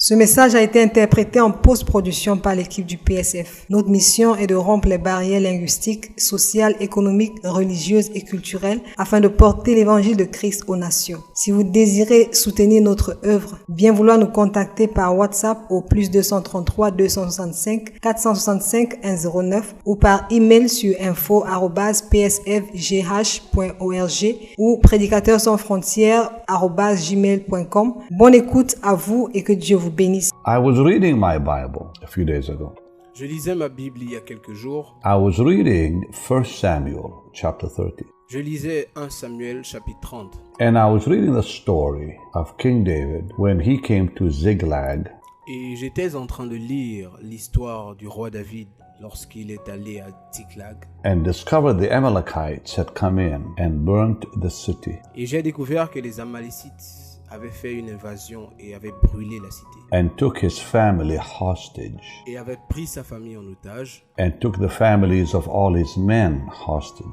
Ce message a été interprété en post-production par l'équipe du PSF. Notre mission est de rompre les barrières linguistiques, sociales, économiques, religieuses et culturelles afin de porter l'évangile de Christ aux nations. Si vous désirez soutenir notre œuvre, bien vouloir nous contacter par WhatsApp au +233 265 465 109 ou par email sur info@psfgh.org ou prédicateurs-sans-frontières@gmail.com. Bonne écoute à vous et que Dieu vous bénisse. I was reading my Bible a few days ago. Je lisais ma Bible il y a quelques jours. I was reading 1 Samuel chapter 30. Je lisais 1 Samuel chapitre 30. And I was reading the story of King David when he came to Ziklag. Et j'étais en train de lire l'histoire du roi David lorsqu'il est allé à Ziklag. And discovered the Amalekites had come in and burnt the city. Et j'ai découvert que les Amalécites avaient fait une invasion et avaient brûlé la cité. And took his family hostage. Et avaient pris sa famille en otage. And took the families of all his men hostages.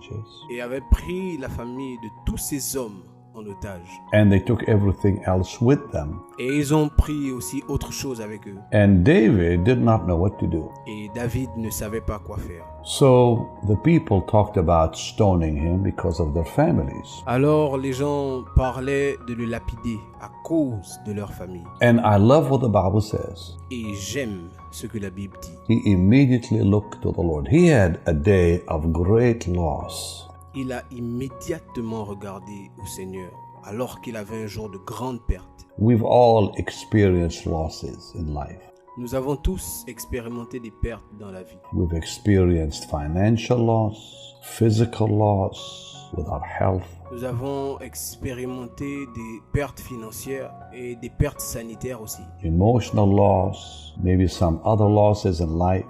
Et avaient pris la famille de tous ses hommes en otage. And they took everything else with them. Et ils ont pris aussi autre chose avec eux. And David did not know what to do. Et David ne savait pas quoi faire. So the people talked about stoning him because of their families. Alors les gens parlaient de le lapider à cause de leur famille. And I love what the Bible says. Et j'aime ce que la Bible dit. He immediately looked to the Lord. He had a day of great loss. Il a immédiatement regardé au Seigneur alors qu'il avait un jour de grande perte. We've all experienced losses in life. Nous avons tous expérimenté des pertes dans la vie. We've experienced financial loss, physical loss with our health. Nous avons expérimenté des pertes financières et des pertes sanitaires aussi. Emotional loss, maybe some other losses in life.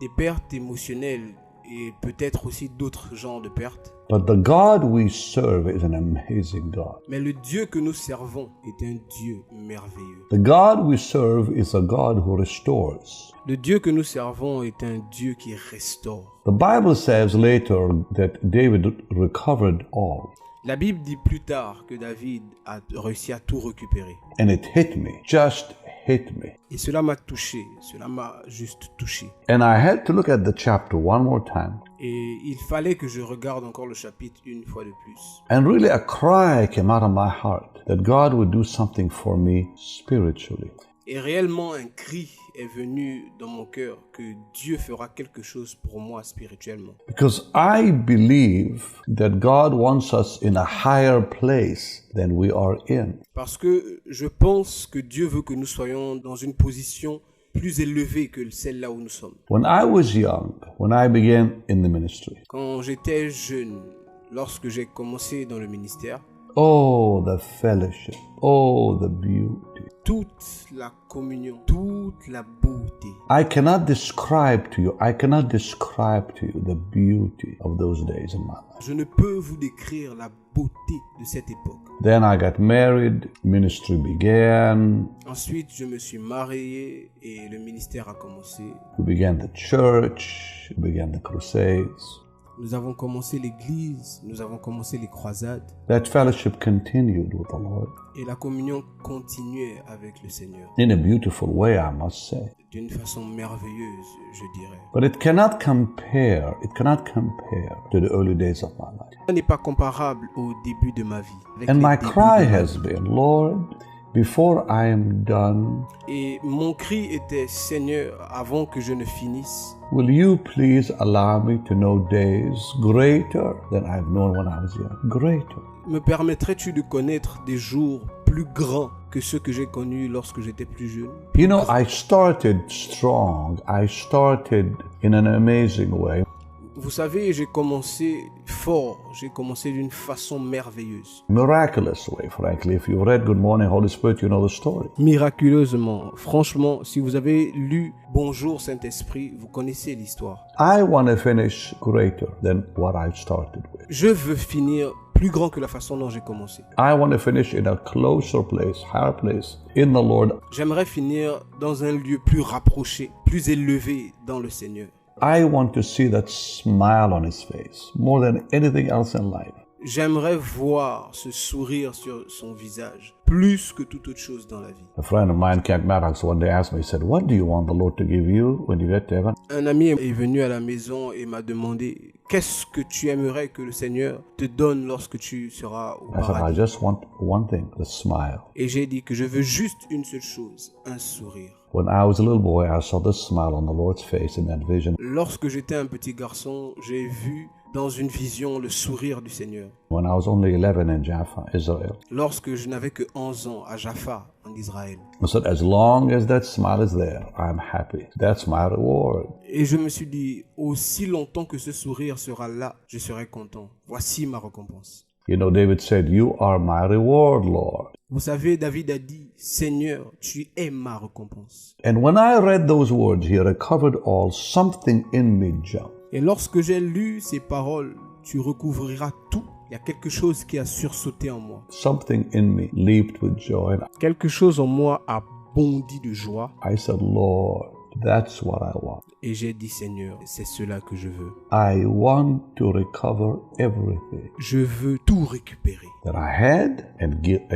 Des pertes émotionnelles et peut-être aussi d'autres genres de pertes. But the God we serve is an amazing God. Mais le Dieu que nous servons est un Dieu merveilleux. The God we serve is a God who restores. Le Dieu que nous servons est un Dieu qui restaure. The Bible says later that David recovered all. La Bible dit plus tard que David a réussi à tout récupérer. And it hit me, just hit me. Et cela m'a touché, cela m'a juste touché. And I had to look at the chapter one more time. Et il fallait que je regarde encore le chapitre une fois de plus. And really a cry came out of my heart that God would do something for me spiritually. Et réellement un cri est venu dans mon cœur que Dieu fera quelque chose pour moi spirituellement. Because I believe that God wants us in a higher place than we are in. Parce que je pense que Dieu veut que nous soyons dans une position plus élevée que celle-là où nous sommes. When I was young, when I began in the ministry, Quand j'étais jeune, lorsque j'ai commencé dans le ministère, oh, the fellowship, oh, the beauty. toute la communion, toute la beauté. I cannot describe to you the beauty of those days in my life. Je ne peux vous décrire la beauté de cette époque. Then I got married, ministry began, Ensuite, je me suis marié et le ministère a commencé. we began the church, we began the crusades. Nous avons commencé l'église, nous avons commencé les croisades That fellowship continued with the Lord et la communion continuait avec le Seigneur in a beautiful way, I must say. d'une façon merveilleuse, je dirais. But it cannot compare to the early days of my life. Ça n'est pas comparable au début de ma vie. avec And les my débuts cry de ma has vie. been, Lord, before I am done, Et mon cri était, Seigneur, avant que je ne finisse, will you please allow me to know days greater than I've known when I was young? Greater. me permettrais-tu de connaître des jours plus grands que ceux que j'ai connus lorsque j'étais plus jeune? You know, I started strong. I started in an amazing way. Vous savez, j'ai commencé fort, j'ai commencé d'une façon merveilleuse. Miraculous way, frankly. If you read Good Morning, Holy Spirit, you know the story. Miraculeusement, franchement, si vous avez lu Bonjour Saint-Esprit, vous connaissez l'histoire. I want to finish greater than what I started with. Je veux finir plus grand que la façon dont j'ai commencé. I want to finish in a closer place, higher place in the Lord. J'aimerais finir dans un lieu plus rapproché, plus élevé dans le Seigneur. I want to see that smile on his face more than anything else in life. J'aimerais voir ce sourire sur son visage, plus que toute autre chose dans la vie. A friend of mine, Kent Maddox, one day asked me, he said, what do you want the Lord to give you when you get to heaven? Un ami est venu à la maison et m'a demandé qu'est-ce que tu aimerais que le Seigneur te donne lorsque tu seras au I said, I paradis. just want one thing, the smile. Et j'ai dit que je veux juste une seule chose, un sourire. When I was a little boy, I saw this smile on the Lord's face in that vision. Lorsque j'étais un petit garçon, j'ai vu dans une vision le sourire du Seigneur. When I was only 11 in Jaffa, Israel. Lorsque je n'avais que 11 ans à Jaffa, en Israël. I said, as long as that smile is there, I'm happy. That's my reward. Et je me suis dit, aussi longtemps que ce sourire sera là, je serai content. Voici ma récompense. You know, David said, you are my reward, Lord. Vous savez, David a dit, Seigneur, tu es ma récompense. And when I read those words, he recovered all. Something in me jumped. Et lorsque j'ai lu ces paroles, tu recouvriras tout. Il y a quelque chose qui a sursauté en moi. Something in me leaped with joy. And Quelque chose en moi a bondi de joie. I said, Lord, that's what I want. Et j'ai dit, Seigneur, c'est cela que je veux. I want to recover everything Je veux tout récupérer. that I had and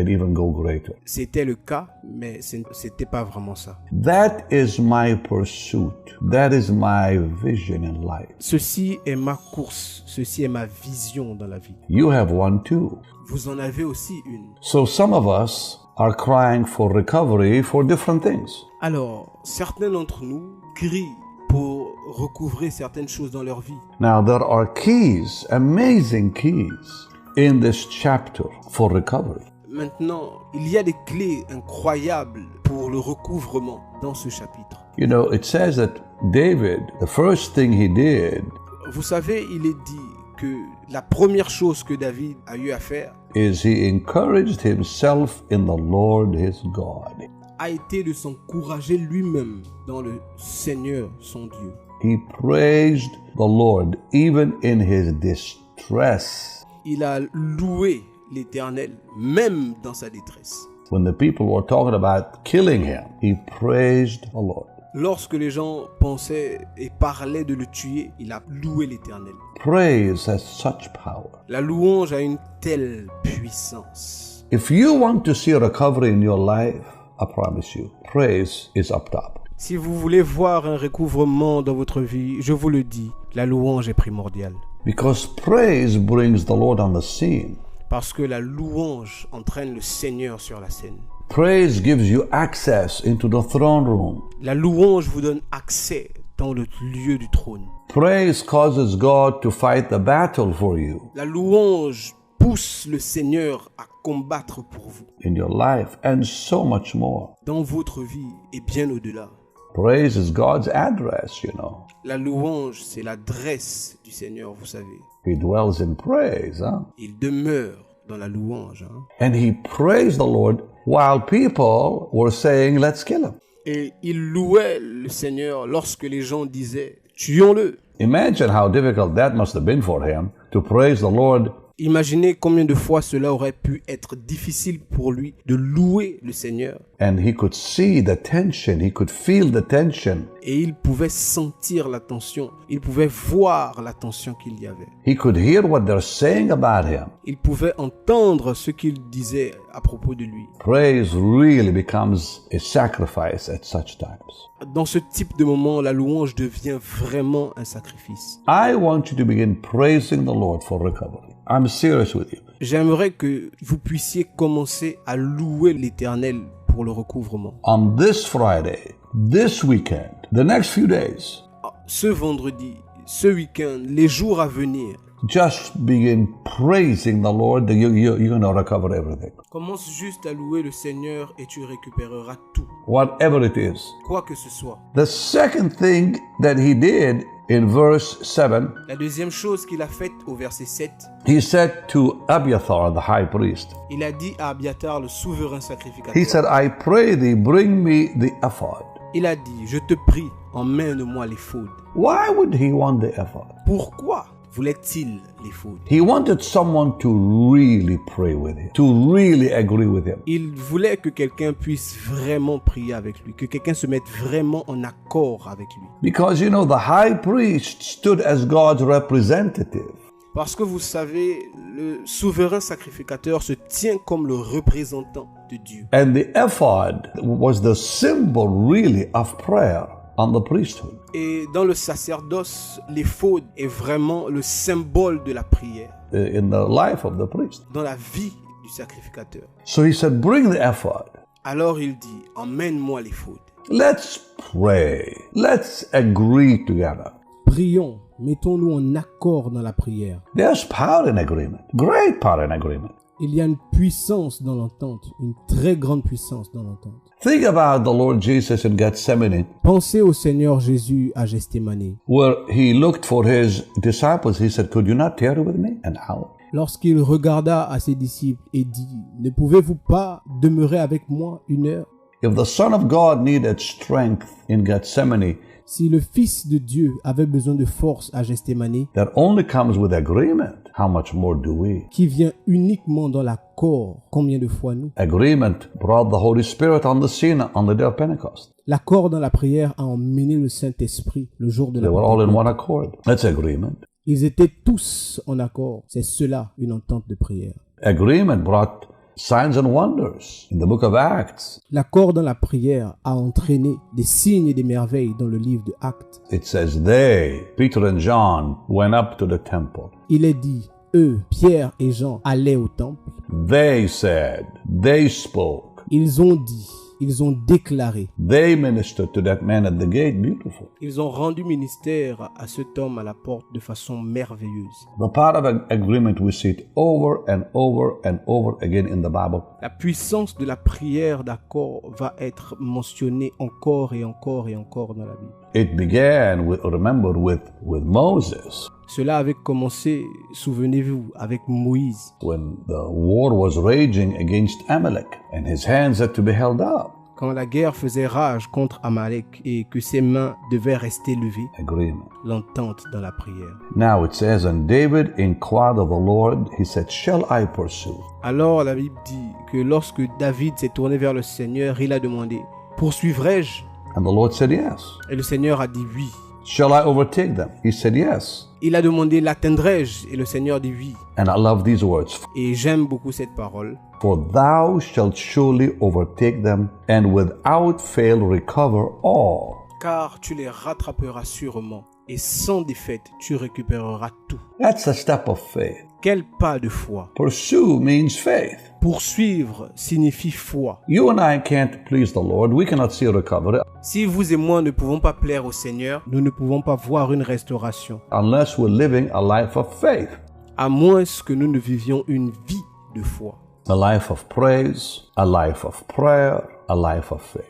even go greater. C'était le cas, mais c'était pas vraiment ça. That is my pursuit. That is my vision in life. Ceci est ma course. Ceci est ma vision dans la vie. You have one too. Vous en avez aussi une. So some of us are crying for recovery for different things. Alors, certains d'entre nous crient pour recouvrer certaines choses dans leur vie. Now there are keys, amazing keys in this chapter for recovery. Maintenant, il y a des clés incroyables pour le recouvrement dans ce chapitre. You know, it says that David, the first thing he did Vous savez, il est dit que la première chose que David a eu à faire is he encouraged himself in the Lord his God. a été de s'encourager lui-même dans le Seigneur, son Dieu. He praised the Lord even in his distress. Il a loué l'Éternel, même dans sa détresse. When the people were talking about killing him, he praised the Lord. Lorsque les gens pensaient et parlaient de le tuer, il a loué l'Éternel. Praise has such power. La louange a une telle puissance. If you want to see recovery in your life, I promise you, praise is up top. Si vous voulez voir un recouvrement dans votre vie, je vous le dis, la louange est primordiale. Because praise brings the Lord on the scene. Parce que la louange entraîne le Seigneur sur la scène. Praise gives you access into the throne room. La louange vous donne accès dans le lieu du trône. Praise causes God to fight the battle for you La louange pousse le Seigneur à combattre pour vous, in your life and so much more. dans votre vie et bien au-delà. Praise is God's address, you know. La louange, c'est l'adresse du Seigneur, vous savez. He dwells in praise, huh? Il demeure dans la louange. And he praised the Lord while people were saying, let's kill him. Et il louait le Seigneur lorsque les gens disaient « tuons-le ». Imagine how difficult that must have been for him to praise the Lord. Imaginez combien de fois cela aurait pu être difficile pour lui de louer le Seigneur. And he could see the tension. He could feel the tension. Et il pouvait sentir la tension. Il pouvait voir la tension qu'il y avait. He could hear what they're saying about him. Il pouvait entendre ce qu'il disait à propos de lui. Praise really becomes a sacrifice at such times. Dans ce type de moment, la louange devient vraiment un sacrifice. I want you to begin praising the Lord for recovery. I'm serious with you. J'aimerais que vous puissiez commencer à louer l'Éternel pour le recouvrement. On this Friday, this weekend, the next few days, Ce vendredi, ce week-end, les jours à venir, just begin praising the Lord. You're going to recover everything. commence juste à louer le Seigneur et tu récupéreras tout, Whatever it is. quoi que ce soit. The second thing that he did in verse 7, La deuxième chose qu'il a faite au verset 7, he said to Abiathar, the high priest, il a dit à Abiatar, le souverain sacrificateur, he said, I pray thee, bring me the ephod. il a dit, je te prie, emmène-moi l'éphod. Why would he want the ephod? Pourquoi voulait-il l'éphod? He wanted someone to really pray with him, to really agree with him. Il voulait que quelqu'un puisse vraiment prier avec lui, que quelqu'un se mette vraiment en accord avec lui. Because, you know, the high priest stood as God's representative. Parce que vous savez, le souverain sacrificateur se tient comme le représentant de Dieu. And the ephod was the symbol really of prayer on the priesthood. Et dans le sacerdoce, l'éphod est vraiment le symbole de la prière In the life of the priest. dans la vie du sacrificateur. So he said, bring the ephod. Alors il dit, emmène-moi l'éphod. Let's pray. Let's agree together. Prions, mettons-nous en accord dans la prière. There's power in agreement. Great power in agreement. Il y a une puissance dans l'entente, une très grande puissance dans l'entente. Think about the Lord Jesus in Gethsemane, Pensez au Seigneur Jésus à Gethsémani. where he looked for his disciples. He said, could you not tarry with me an hour? Lorsqu'il regarda à ses disciples et dit, « Ne pouvez-vous pas demeurer avec moi une heure ?» If the Son of God needed strength in Gethsemane, Si le Fils de Dieu avait besoin de force à Gethsémani, that only comes with agreement. How much more do we? qui vient uniquement dans l'accord, combien de fois nous? Agreement brought the Holy Spirit on the scene on the day of Pentecost. L'accord dans la prière a emmené le Saint-Esprit le jour de They la were all in Pentecôte. one accord. That's agreement. Ils étaient tous en accord. C'est cela, une entente de prière. Agreement brought signs and wonders in the book of Acts. L'accord dans la prière a entraîné des signes et des merveilles dans le livre de Actes. It says they, Peter and John, went up to the temple. Il est dit, eux, Pierre et Jean, allaient au temple. They said, they spoke, Ils ont dit, ils ont déclaré. they ministered to that man at the gate. Beautiful. Ils ont rendu ministère à cet homme à la porte de façon merveilleuse. The power of agreement, we see it over and over and over again in the Bible. La puissance de la prière d'accord va être mentionnée encore et encore et encore dans la Bible. It began with, remember, with Moses. Cela avait commencé, souvenez-vous, avec Moïse, When the war was raging against Amalek and his hands had to be held up. quand la guerre faisait rage contre Amalek et que ses mains devaient rester levées, Agreement. l'entente dans la prière. Now it says, and David inquired of the Lord, he said, shall I pursue? Alors la Bible dit que lorsque David s'est tourné vers le Seigneur, il a demandé, poursuivrai-je? And the Lord said, yes. Et le Seigneur a dit oui. Shall I overtake them? He said, yes. Il a demandé, l'atteindrai-je? Et le Seigneur dit oui. And I love these words. Et j'aime beaucoup cette parole. For thou shalt surely overtake them, and without fail recover all. Car tu les rattraperas sûrement, et sans défaite, tu récupéreras tout. That's a step of faith. Quel pas de foi! Pursue means faith. Poursuivre signifie foi. You and I can't please the Lord. We cannot see recovery Si vous et moi ne pouvons pas plaire au Seigneur, nous ne pouvons pas voir une restauration, unless we're living a life of faith. à moins que nous ne vivions une vie de foi. A life of praise, a life of prayer, a life of faith.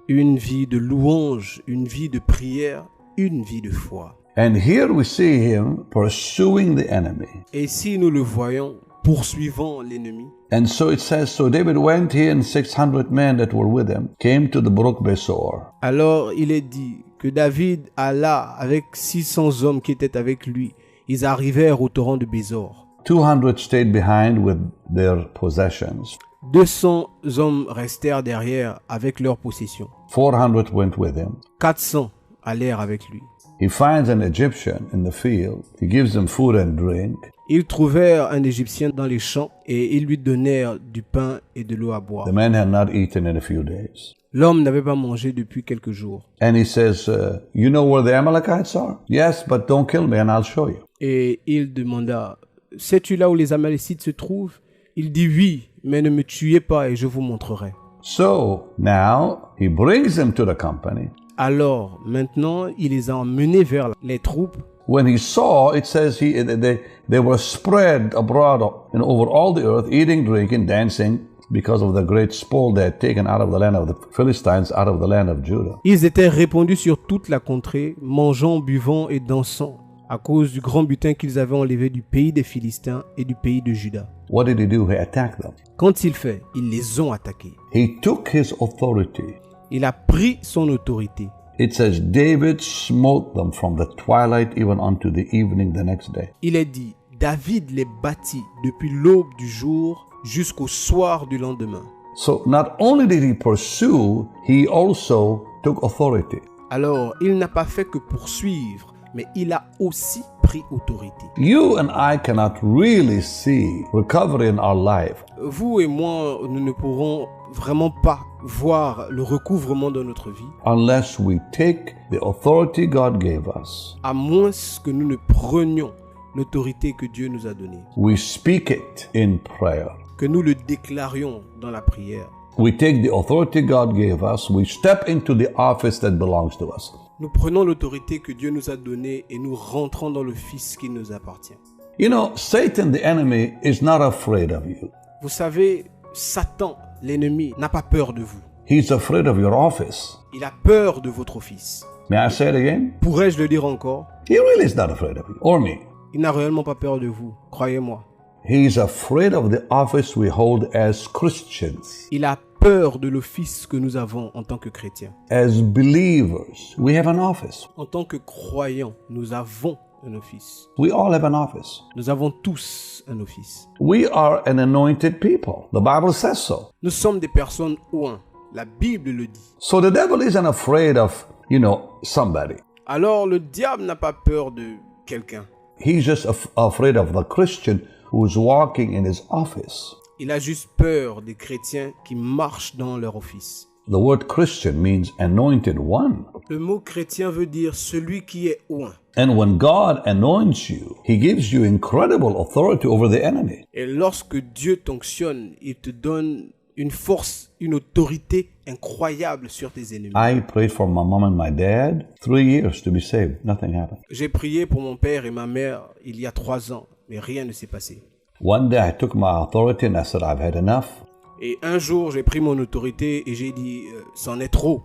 Une vie de louange, une vie de prière, une vie de foi. And here we see him pursuing the enemy. Et si nous le voyons, poursuivant l'ennemi. And so it says, so David went, he and 600 men that were with him, came to the brook Besor. Alors il est dit que David alla avec 600 hommes qui étaient avec lui. Ils arrivèrent au torrent de Bésor. 200 stayed behind with their possessions. 200 hommes restèrent derrière avec leurs possessions. 400 went with him. 400 allèrent avec lui. He finds an Egyptian in the field. He gives him food and drink. Ils trouvèrent un Égyptien dans les champs et ils lui donnèrent du pain et de l'eau à boire. The man had not eaten in a few days. L'homme n'avait pas mangé depuis quelques jours. And he says, you know where the Amalekites are? Yes, but don't kill me and I'll show you. Et il demanda, sais-tu là où les Amalécites se trouvent? Il dit oui, mais ne me tuez pas et je vous montrerai. So now he brings him to the company. Alors, maintenant, il les a emmenés vers les troupes. When he saw, it says they were spread abroad and over all the earth, eating, drinking, dancing, because of the great spoil they had taken out of the land of the Philistines, out of the land of Judah. Ils étaient répandus sur toute la contrée, mangeant, buvant et dansant, à cause du grand butin qu'ils avaient enlevé du pays des Philistins et du pays de Juda. What did he do? He attacked them. Qu'ont-ils fait? Ils les ont attaqués. He took his authority. Il a pris son autorité. It says David smote them from the twilight even unto the evening the next day. Il est dit, David les battit depuis l'aube du jour jusqu'au soir du lendemain. So not only did he pursue, he also took authority. Alors, il n'a pas fait que poursuivre, mais il a aussi pris autorité. You and I cannot really see recovery in our life Vous et moi, nous ne pourrons vraiment pas voir le recouvrement de notre vie unless we take the authority God gave us. à moins que nous ne prenions l'autorité que Dieu nous a donnée, We speak it in prayer. que nous le déclarions dans la prière. We take the authority God gave us. We step into the office that belongs to us. Nous prenons l'autorité que Dieu nous a donnée et nous rentrons dans le Fils qui nous appartient. You know, Satan, the enemy, is not afraid of you. Vous savez, Satan, l'ennemi, n'a pas peur de vous. He's afraid of your office. Il a peur de votre office. May I say it again? Pourrais-je le dire encore? He really is not afraid of you or me. Il n'a réellement pas peur de vous, croyez-moi. He's afraid of the office we hold as Christians. Il a peur de l'office que nous avons en tant que chrétiens. As believers, we have an office. En tant que croyants, nous avons un office. We all have an office. Nous avons tous un office. We are an anointed people. The Bible says so. Nous sommes des personnes ointes. La Bible le dit. So the devil isn't afraid of, somebody. Alors le diable n'a pas peur de quelqu'un. He's just afraid of the Christian who's walking in his office. Il a juste peur des chrétiens qui marchent dans leur office. The word Christian means anointed one. Le mot chrétien veut dire celui qui est oint. And when God anoints you, He gives you incredible authority over the enemy. Et lorsque Dieu t'onctionne, il te donne une force, une autorité incroyable sur tes ennemis. I prayed for my mom and my dad 3 years to be saved. Nothing happened. J'ai prié pour mon père et ma mère il y a 3 ans, mais rien ne s'est passé. One day I took my authority and I said, I've had enough. Et un jour, j'ai pris mon autorité et j'ai dit, c'en est trop.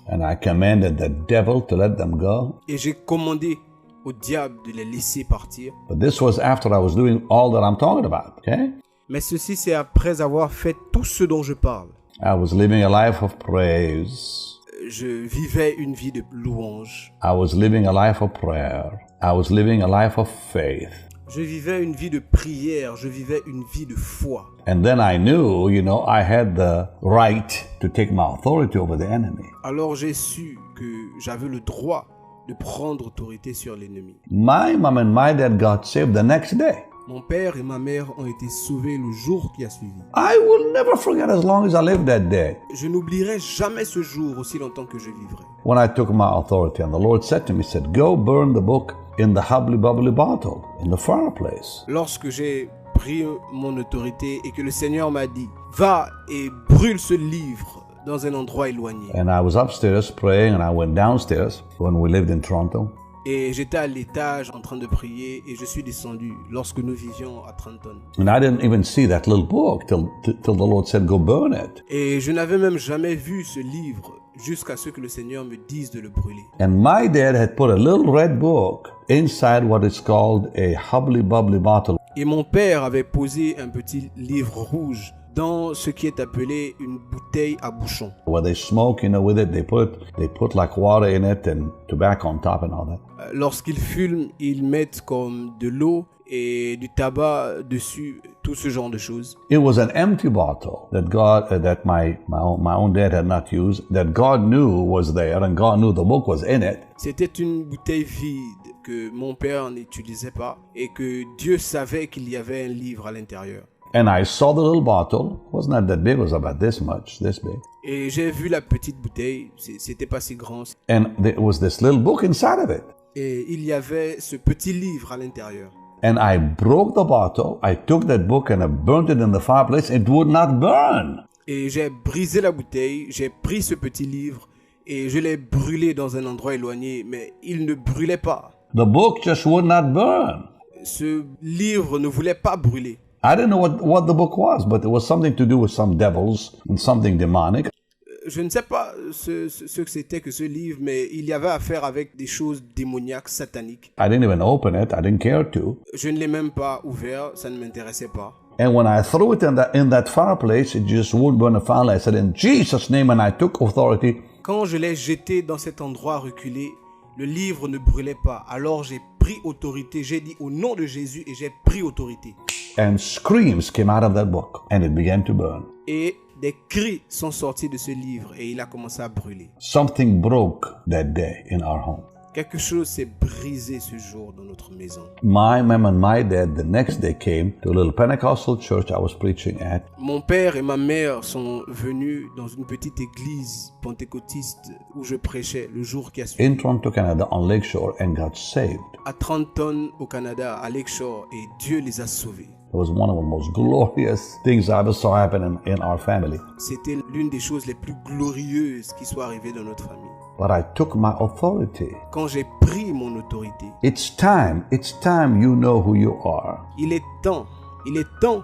And I commanded the devil to let them go. Et j'ai commandé au diable de les laisser partir. But this was after I was doing all that I'm talking about, okay? Mais ceci, c'est après avoir fait tout ce dont je parle. I was living a life of praise. Je vivais une vie de louange. I was living a life of prayer. I was living a life of faith. Je vivais une vie de prière. Je vivais une vie de foi. And then I knew, I had the right to take my authority over the enemy. Alors j'ai su que j'avais le droit de prendre autorité sur l'ennemi. My mom and my dad got saved the next day. Mon père et ma mère ont été sauvés le jour qui a suivi. I will never forget as long as I live that day. Je n'oublierai jamais ce jour aussi longtemps que je vivrai. When I took my authority and the Lord said to me, he said, go burn the book in the hubbly bubbly bottle in the fireplace. Lorsque j'ai pris mon autorité et que le Seigneur m'a dit, va et brûle ce livre dans un endroit éloigné. And I was upstairs praying and I went downstairs when we lived in Toronto. Et j'étais à l'étage en train de prier et je suis descendu lorsque nous vivions à Trenton. And I didn't even see that little book till the Lord said, go burn it. Et je n'avais même jamais vu ce livre jusqu'à ce que le Seigneur me dise de le brûler. And my dad had put a little red book inside what is called a hubbly bubbly bottle. Et mon père avait posé un petit livre rouge dans ce qui est appelé une bouteille à bouchon. Where they smoke, with it, they put like water in it and tobacco on top and all that. Lorsqu'ils fument, ils mettent comme de l'eau et du tabac dessus, tout ce genre de choses. It was an empty bottle that God, that my own dad had not used, that God knew was there and God knew the book was in it. C'était une bouteille vide que mon père n'utilisait pas et que Dieu savait qu'il y avait un livre à l'intérieur. And I saw the little bottle. It was not that big. It was about this much, this big. Et j'ai vu la petite bouteille. C'était pas si grand. And there was this little book inside of it. Et il y avait ce petit livre à l'intérieur. And I broke the bottle. I took that book and I burnt it in the fireplace. It would not burn. Et j'ai brisé la bouteille. J'ai pris ce petit livre et je l'ai brûlé dans un endroit éloigné. Mais il ne brûlait pas. The book just would not burn. Ce livre ne voulait pas brûler. I didn't know what the book was, but it was something to do with some devils and something demonic. Je ne sais pas ce que c'était que ce livre, mais il y avait affaire avec des choses démoniaques, sataniques. I didn't even open it. I didn't care to. Je ne l'ai même pas ouvert, ça ne m'intéressait pas. And when I threw it in that fireplace, it just wouldn't burn the fire. I said, in Jesus' name, and I took authority. Quand je l'ai jeté dans cet endroit reculé, le livre ne brûlait pas. Alors j'ai pris autorité, j'ai dit au nom de Jésus et j'ai pris autorité. And screams came out of that book and it began to burn. Et des cris sont sortis de ce livre et il a commencé à brûler. Something broke that day in our home. Quelque chose s'est brisé ce jour dans notre maison. My mom and my dad the next day came to a little Pentecostal church I was preaching at. Mon père et ma mère sont venus dans une petite église pentecôtiste où je prêchais le jour qui a suivi. In Toronto, Canada, on Lakeshore, and got saved. À Trenton, au Canada, à Lakeshore, et Dieu les a sauvés. It was one of the most glorious things I ever saw happen in our family. C'était l'une des choses les plus glorieuses qui soit arrivée dans notre famille. But I took my authority. Quand j'ai pris mon autorité, It's time you know who you are. il est temps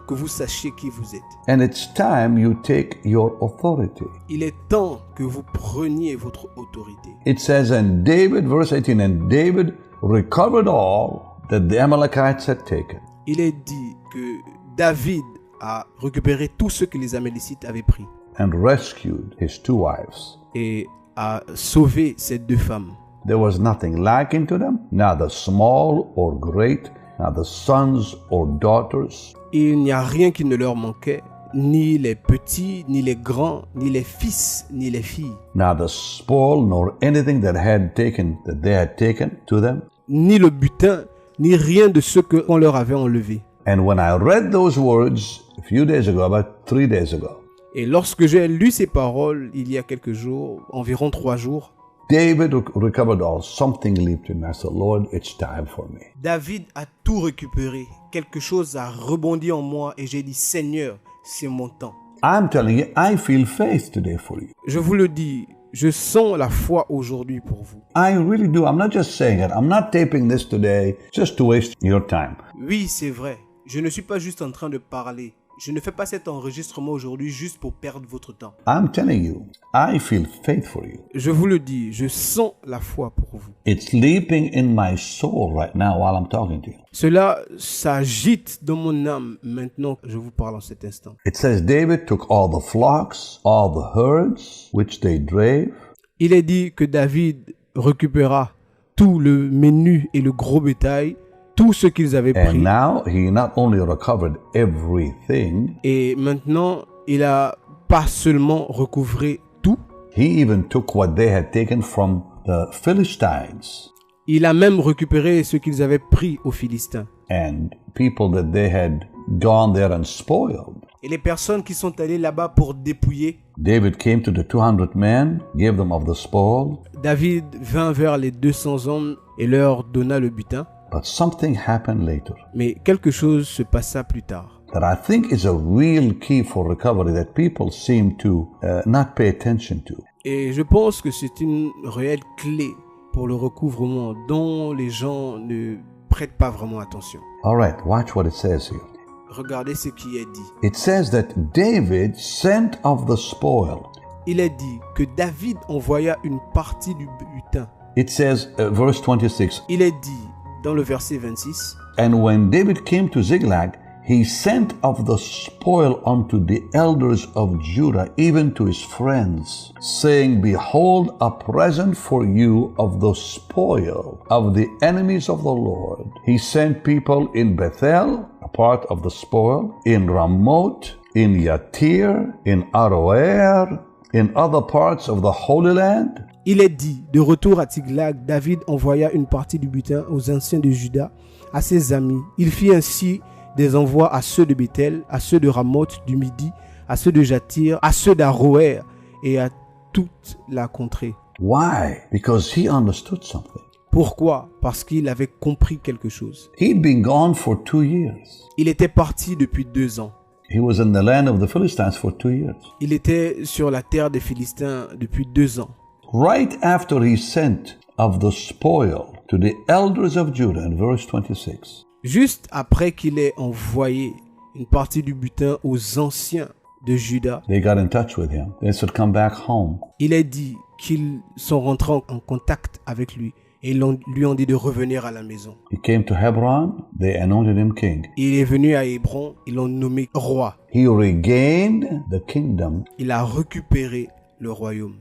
que vous sachiez qui vous êtes. And it's time you take your authority. Il est temps que vous preniez votre autorité. It says in David, verse 18, and David recovered all that the Amalekites had taken. Il est dit que David a récupéré tout ce que les Amalecites avaient pris And rescued his 2 wives. et a sauvé ces 2 femmes. There was nothing lacking to them, neither small or great, neither sons or daughters. Il n'y a rien qui ne leur manquait, ni les petits, ni les grands, ni les fils, ni les filles, Neither spoil nor anything that they had taken to them. ni le butin, ni rien de ce qu'on leur avait enlevé. And when I read those words a few days ago, about 3 days ago, Et lorsque j'ai lu ces paroles, il y a quelques jours, environ 3 jours, David recovered all. Something leaped in me. I said, Lord, it's time for me. David a tout récupéré. Quelque chose a rebondi en moi et j'ai dit, Seigneur, c'est mon temps. I'm telling you, I feel faith today for you. Je vous le dis, je sens la foi aujourd'hui pour vous. I really do. I'm not just saying it. I'm not taping this today just to waste your time. Oui, c'est vrai. Je ne suis pas juste en train de parler. Je ne fais pas cet enregistrement aujourd'hui juste pour perdre votre temps. I'm telling you, I feel faith for you. Je vous le dis, je sens la foi pour vous. It's leaping in my soul right now while I'm talking to you. Cela s'agite dans mon âme maintenant que je vous parle en cet instant. It says David took all the flocks, all the herds, which they drave. Il est dit que David récupéra tout le menu et le gros bétail, tout ce qu'ils avaient pris. And now he not only recovered everything, Et maintenant, il a pas seulement recouvré tout, he even took what they had taken from the Philistines il a même récupéré ce qu'ils avaient pris aux Philistins. and people that they had gone there and spoiled. Et les personnes qui sont allées là-bas pour dépouiller, David came to the 200 men, gave them of the spoil, David vint vers les 200 hommes et leur donna le butin. but something happened later Mais quelque chose se passa plus tard. that I think is a real key for recovery that people seem to not pay attention to. Et je pense que c'est une réelle clé pour le recouvrement dont les gens ne prêtent pas vraiment attention. All right, watch what it says here. Regardez ce qui est dit. It says that David sent of the spoil. Il est dit que David envoya une partie du butin. It says, verse 26, Il est dit dans le verset 26, and when David came to Ziklag, he sent of the spoil unto the elders of Judah, even to his friends, saying, Behold, a present for you of the spoil of the enemies of the Lord. He sent people in Bethel, a part of the spoil, in Ramoth, in Yatir, in Aroer, in other parts of the Holy Land. il est dit, de retour à Tiglag, David envoya une partie du butin aux anciens de Juda, à ses amis. Il fit ainsi des envois à ceux de Bethel, à ceux de Ramoth du Midi, à ceux de Jatir, à ceux d'Aroer et à toute la contrée. Why? Because he understood something. Pourquoi? Parce qu'il avait compris quelque chose. He'd been gone for 2 years. Il était parti depuis 2 ans. He was in the land of the Philistines for 2 years. Il était sur la terre des Philistins depuis 2 ans. Right after he sent of the spoil to the elders of Judah in verse 26, Juste après qu'il ait envoyé une partie du butin aux anciens de Juda, they got in touch with him. They said, come back home. il est dit qu'ils sont rentrés en contact avec lui et lui ont dit de revenir à la maison. He came to Hebron. They anointed him king. Il est venu à Hébron, ils l'ont nommé roi. He regained the kingdom. Il a récupéré le royaume.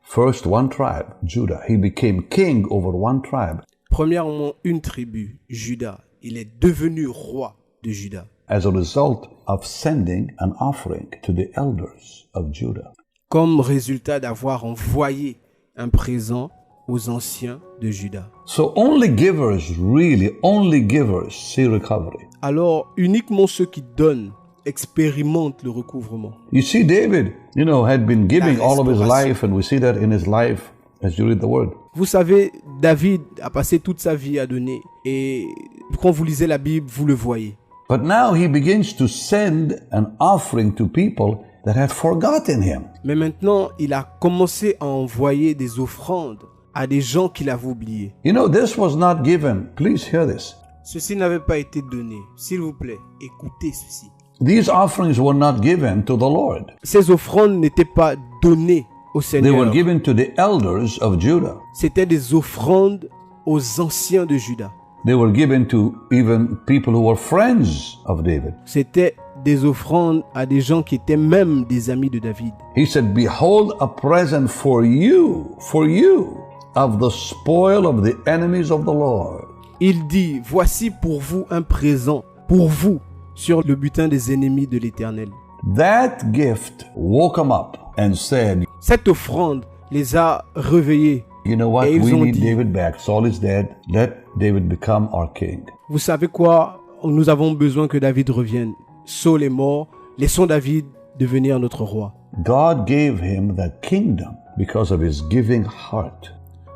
First, one tribe, Judah. He became king over one tribe. Premièrement, une tribu, Juda. Il est devenu roi de Juda. As a result of sending an offering to the elders of Judah. Comme résultat d'avoir envoyé un présent aux anciens de Juda. So only givers see recovery. Alors, uniquement ceux qui donnent expérimentent le recouvrement. You see, David, had been giving all of his restauration. life, and we see that in his life as you read the word. Vous savez, David a passé toute sa vie à donner. Et quand vous lisez la Bible, vous le voyez. But now he begins to send an offering to people that had forgotten him. Mais maintenant, il a commencé à envoyer des offrandes à des gens qu'il avait oubliés. This was not given. Please hear this. Ceci n'avait pas été donné. S'il vous plaît, écoutez ceci. These offerings were not given to the Lord. Ces offrandes n'étaient pas données au They were Seigneur. given to the elders of Judah. C'était des offrandes aux anciens de Juda. They were given to even people who were friends of David. C'était des offrandes à des gens qui étaient même des amis de David. He said, "Behold, a present for you, of the spoil of the enemies of the Lord." Il dit, voici pour vous un présent, pour vous, sur le butin des ennemis de l'Éternel. That gift woke him up and said, Cette offrande les a réveillés. "You know what? Et ils We ont need dit- David back. Saul is dead. Let David become our king." Vous savez quoi? Nous avons besoin que David revienne. Saul est mort, laissons David devenir notre roi. God gave him the kingdom because of his giving heart.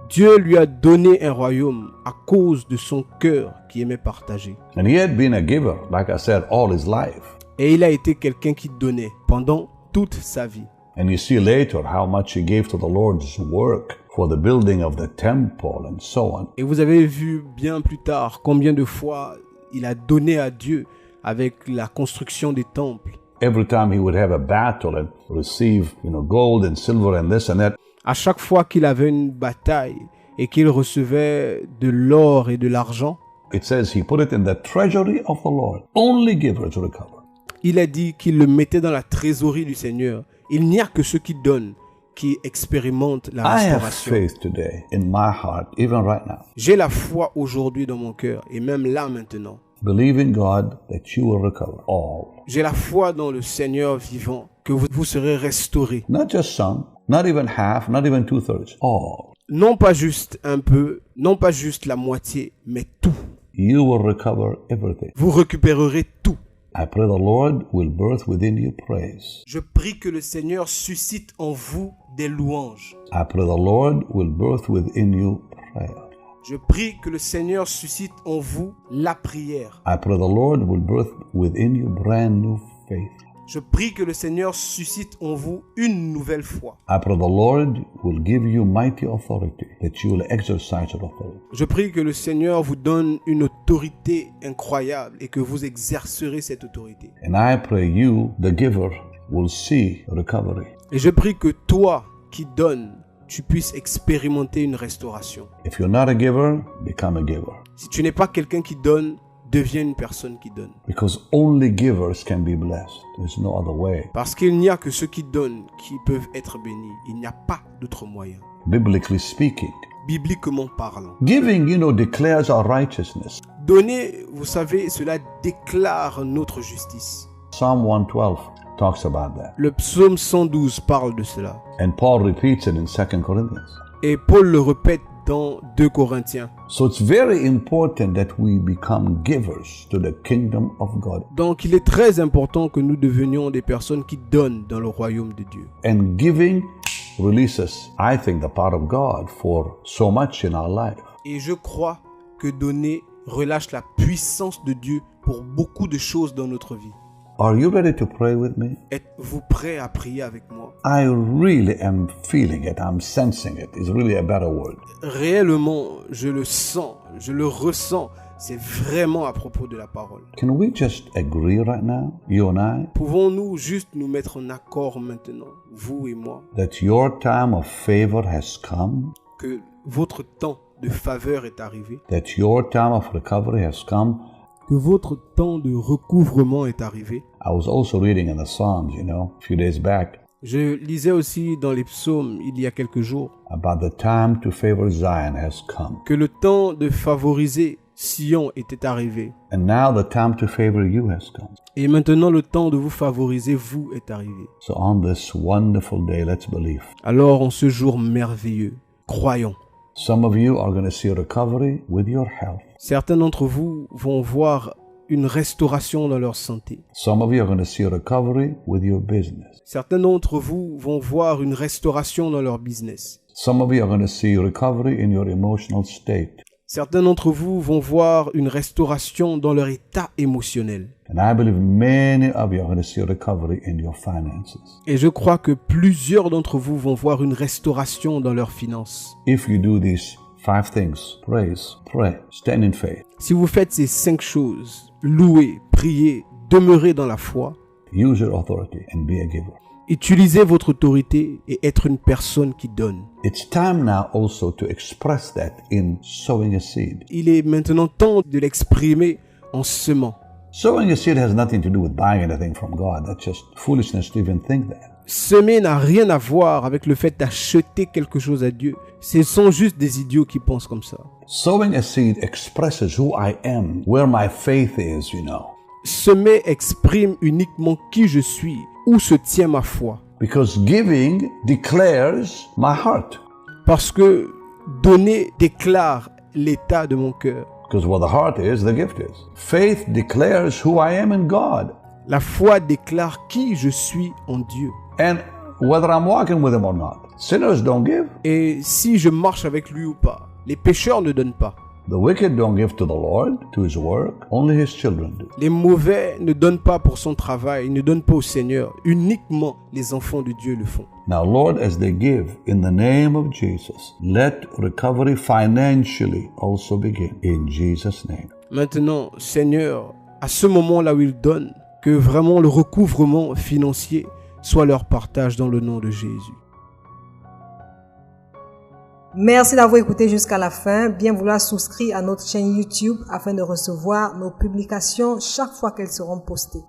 Dieu lui a donné un royaume à cause de son cœur qui aimait partager. And he had been a giver, like I said, all his life. Et il a été quelqu'un qui donnait pendant toute sa vie. And you see later how much he gave to the Lord's work for the building of the temple and so on. Et vous avez vu bien plus tard combien de fois il a donné à Dieu avec la construction des temples. Every time he would have a battle and receive, gold and silver and this and that, À chaque fois qu'il avait une bataille et qu'il recevait de l'or et de l'argent, it says he put it in the treasury of the Lord. Only givers recover. il a dit qu'il le mettait dans la trésorerie du Seigneur. Il n'y a que ceux qui donnent qui expérimentent la I have restauration. faith today in my heart, even right now, J'ai la foi aujourd'hui dans mon cœur et même là maintenant. believing God that you will recover all. J'ai la foi dans le Seigneur vivant que vous serez restaurés. Not just some, not even half, not even 2/3, all. Non pas juste un peu, non pas juste la moitié, mais tout. You will recover everything. Vous récupérerez tout. I pray the Lord will birth within you praise. Je prie que le Seigneur suscite en vous des louanges. I pray the Lord will birth within you prayer. Je prie que le Seigneur suscite en vous la prière. I pray the Lord will birth within you brand new faith. Je prie que le Seigneur suscite en vous une nouvelle foi. I pray the Lord will give you mighty authority, that you will exercise your authority. Je prie que le Seigneur vous donne une autorité incroyable et que vous exercerez cette autorité. And I pray you, the giver, will see recovery. Et je prie que toi qui donnes, tu puisses expérimenter une restauration. If you're not a giver, become a giver. Si tu n'es pas quelqu'un qui donne, deviens une personne qui donne. Because only givers can be blessed. There's no other way. Parce qu'il n'y a que ceux qui donnent qui peuvent être bénis. Il n'y a pas d'autre moyen. Biblically speaking. Bibliquement parlant. Giving, declares our righteousness. Donner, vous savez, cela déclare notre justice. Psalm 112 talks about that. Le psaume 112 parle de cela. And Paul repeats it in 2 Corinthians. Et Paul le répète dans 2 Corinthiens. So it's very important that we become givers to the kingdom of God. Donc il est très important que nous devenions des personnes qui donnent dans le royaume de Dieu. And giving releases, I think, the power of God for so much in our life. Et je crois que donner relâche la puissance de Dieu pour beaucoup de choses dans notre vie. Are you ready to pray with me? Êtes-vous prêt à prier avec moi? I really am feeling it. I'm sensing it. It's really a better word. Réellement, je le sens, je le ressens. C'est vraiment à propos de la parole. Can we just agree right now, you and I, Pouvons-nous juste nous mettre en accord maintenant, vous et moi, that your time of favor has come, que votre temps de faveur est arrivé, that your time of recovery has come? Que votre temps de recouvrement est arrivé. I was also reading in the Psalms, a few days back, Je lisais aussi dans les psaumes il y a quelques jours about the time to favor Zion has come. que le temps de favoriser Sion était arrivé. And now the time to favor you has come. Et maintenant le temps de vous favoriser vous est arrivé. So on this wonderful day, let's believe. Alors en ce jour merveilleux, croyons. Some of you are going to see a recovery with your health. Certains d'entre vous vont voir une restauration dans leur santé. Some of you are going to see a recovery with your business. Certains d'entre vous vont voir une restauration dans leur business. Some of you are going to see recovery in your emotional state. Certains d'entre vous vont voir une restauration dans leur état émotionnel. And I believe many of you are going to see a recovery in your finances. Et je crois que plusieurs d'entre vous vont voir une restauration dans leurs finances. If you do these 5 things, praise, pray, stand in faith, Si vous faites ces 5 choses, louer, prier, demeurer dans la foi, use your authority and be a giver. utilisez votre autorité et être une personne qui donne. It's time now also to express that in sowing a seed. Il est maintenant temps de l'exprimer en semant. Sowing a seed has nothing to do with buying anything from God. That's just foolishness to even think that. Semer n'a rien à voir avec le fait d'acheter quelque chose à Dieu. Ce sont juste des idiots qui pensent comme ça. Sowing a seed expresses who I am, where my faith is, you know. Semer exprime uniquement qui je suis, où se tient ma foi. Because giving declares my heart. Parce que donner déclare l'état de mon cœur. Because where the heart is, the gift is. Faith declares who I am in God. La foi déclare qui je suis en Dieu. And whether I'm walking with Him or not. Sinners don't give. Et si je marche avec lui ou pas, les pécheurs ne donnent pas. The wicked don't give to the Lord, to His work. Only His children do. Les mauvais ne donnent pas pour son travail, ne donnent pas au Seigneur. Uniquement les enfants de Dieu le font. Now, Lord, as they give in the name of Jesus, let recovery financially also begin in Jesus' name. Maintenant, Seigneur, à ce moment-là où ils donnent, que vraiment le recouvrement financier soit leur partage dans le nom de Jésus. Merci d'avoir écouté jusqu'à la fin. Bien vouloir souscrire à notre chaîne YouTube afin de recevoir nos publications chaque fois qu'elles seront postées.